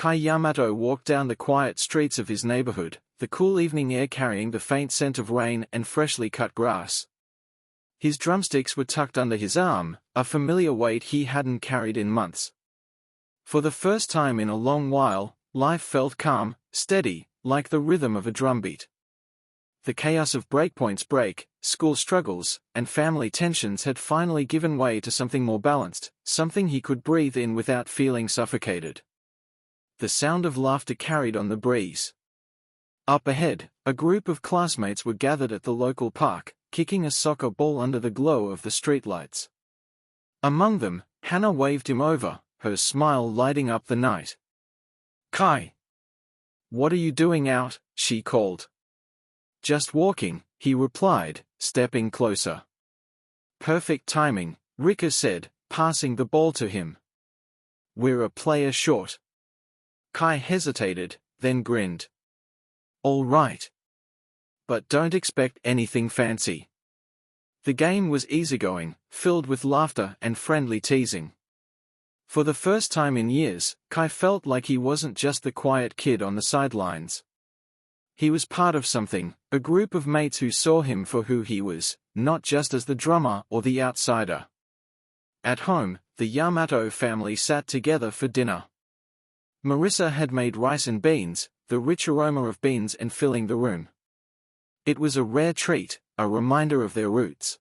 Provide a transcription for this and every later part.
Kai Yamato walked down the quiet streets of his neighborhood, the cool evening air carrying the faint scent of rain and freshly cut grass. His drumsticks were tucked under his arm, a familiar weight he hadn't carried in months. For the first time in a long while, life felt calm, steady, like the rhythm of a drumbeat. The chaos of breakpoints break, school struggles, and family tensions had finally given way to something more balanced, something he could breathe in without feeling suffocated. The sound of laughter carried on the breeze. Up ahead, a group of classmates were gathered at the local park, kicking a soccer ball under the glow of the streetlights. Among them, Hannah waved him over, her smile lighting up the night. "Kai! What are you doing out?" she called. "Just walking," he replied, stepping closer. "Perfect timing," Rika said, passing the ball to him. "We're a player short." Kai hesitated, then grinned. "All right. But don't expect anything fancy." The game was easygoing, filled with laughter and friendly teasing. For the first time in years, Kai felt like he wasn't just the quiet kid on the sidelines. He was part of something, a group of mates who saw him for who he was, not just as the drummer or the outsider. At home, the Yamato family sat together for dinner. Marissa had made rice and beans, the rich aroma of beans and filling the room. It was a rare treat, a reminder of their roots.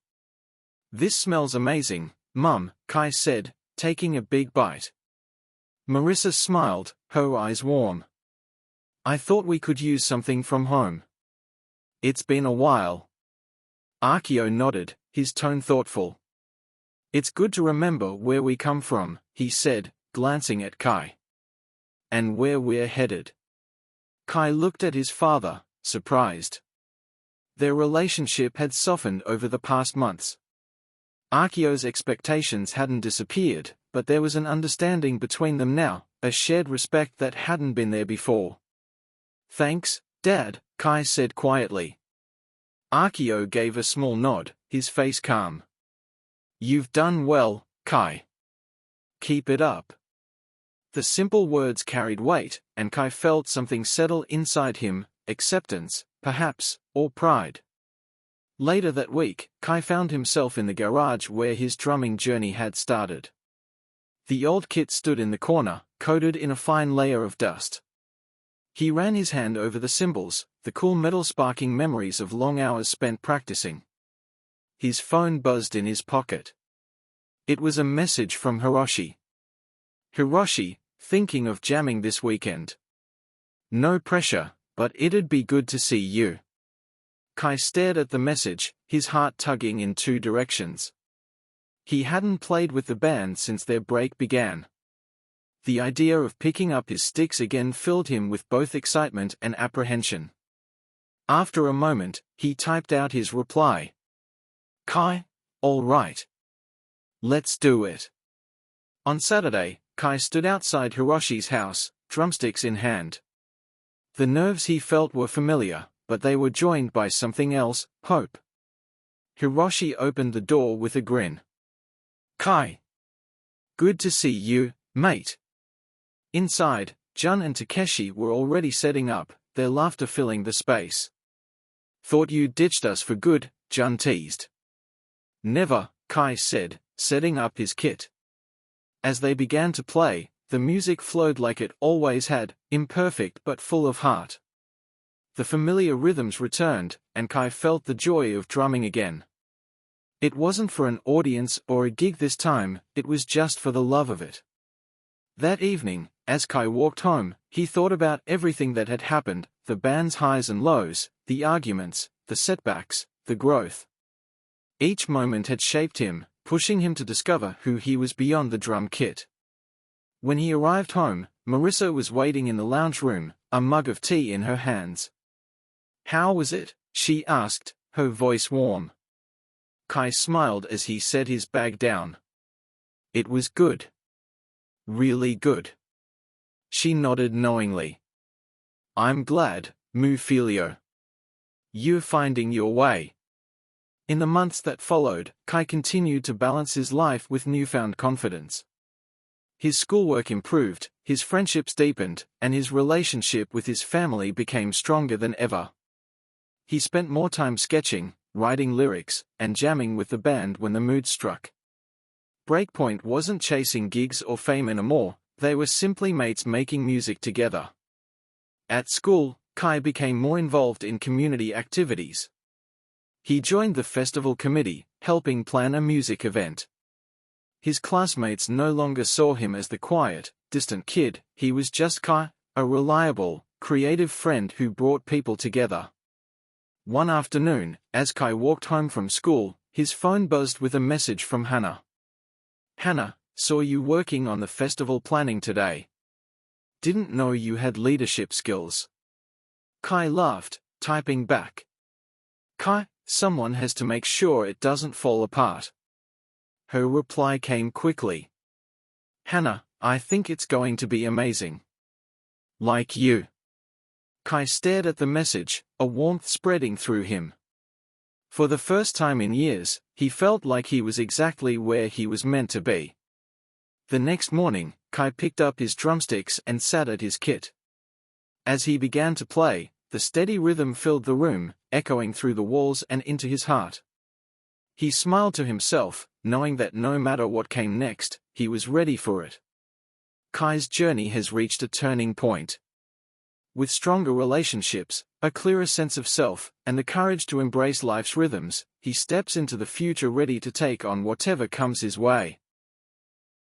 "This smells amazing, Mum," Kai said, taking a big bite. Marissa smiled, her eyes warm. "I thought we could use something from home." "It's been a while." Akio nodded, his tone thoughtful. "It's good to remember where we come from," he said, glancing at Kai. "And where we're headed." Kai looked at his father, surprised. Their relationship had softened over the past months. Akio's expectations hadn't disappeared, but there was an understanding between them now, a shared respect that hadn't been there before. "Thanks, Dad," Kai said quietly. Akio gave a small nod, his face calm. "You've done well, Kai. Keep it up." The simple words carried weight, and Kai felt something settle inside him, acceptance, perhaps, or pride. Later that week, Kai found himself in the garage where his drumming journey had started. The old kit stood in the corner, coated in a fine layer of dust. He ran his hand over the cymbals, the cool metal sparking memories of long hours spent practicing. His phone buzzed in his pocket. It was a message from Hiroshi. "Hiroshi, thinking of jamming this weekend. No pressure, but it'd be good to see you." Kai stared at the message, his heart tugging in two directions. He hadn't played with the band since their break began. The idea of picking up his sticks again filled him with both excitement and apprehension. After a moment, he typed out his reply. "Kai, all right. Let's do it." On Saturday, Kai stood outside Hiroshi's house, drumsticks in hand. The nerves he felt were familiar, but they were joined by something else, hope. Hiroshi opened the door with a grin. "Kai. Good to see you, mate." Inside, Jun and Takeshi were already setting up, their laughter filling the space. "Thought you ditched us for good," Jun teased. "Never," Kai said, setting up his kit. As they began to play, the music flowed like it always had, imperfect but full of heart. The familiar rhythms returned, and Kai felt the joy of drumming again. It wasn't for an audience or a gig this time, it was just for the love of it. That evening, as Kai walked home, he thought about everything that had happened, the band's highs and lows, the arguments, the setbacks, the growth. Each moment had shaped him, pushing him to discover who he was beyond the drum kit. When he arrived home, Marissa was waiting in the lounge room, a mug of tea in her hands. "How was it?" she asked, her voice warm. Kai smiled as he set his bag down. "It was good. Really good." She nodded knowingly. "I'm glad, Mufilio. You're finding your way." In the months that followed, Kai continued to balance his life with newfound confidence. His schoolwork improved, his friendships deepened, and his relationship with his family became stronger than ever. He spent more time sketching, writing lyrics, and jamming with the band when the mood struck. Breakpoint wasn't chasing gigs or fame anymore, they were simply mates making music together. At school, Kai became more involved in community activities. He joined the festival committee, helping plan a music event. His classmates no longer saw him as the quiet, distant kid, he was just Kai, a reliable, creative friend who brought people together. One afternoon, as Kai walked home from school, his phone buzzed with a message from Hannah. "Hannah, saw you working on the festival planning today. Didn't know you had leadership skills." Kai laughed, typing back. "Kai, someone has to make sure it doesn't fall apart." Her reply came quickly. "Hannah, I think it's going to be amazing. Like you." Kai stared at the message, a warmth spreading through him. For the first time in years, he felt like he was exactly where he was meant to be. The next morning, Kai picked up his drumsticks and sat at his kit. As he began to play, the steady rhythm filled the room, echoing through the walls and into his heart. He smiled to himself, knowing that no matter what came next, he was ready for it. Kai's journey has reached a turning point. With stronger relationships, a clearer sense of self, and the courage to embrace life's rhythms, he steps into the future ready to take on whatever comes his way.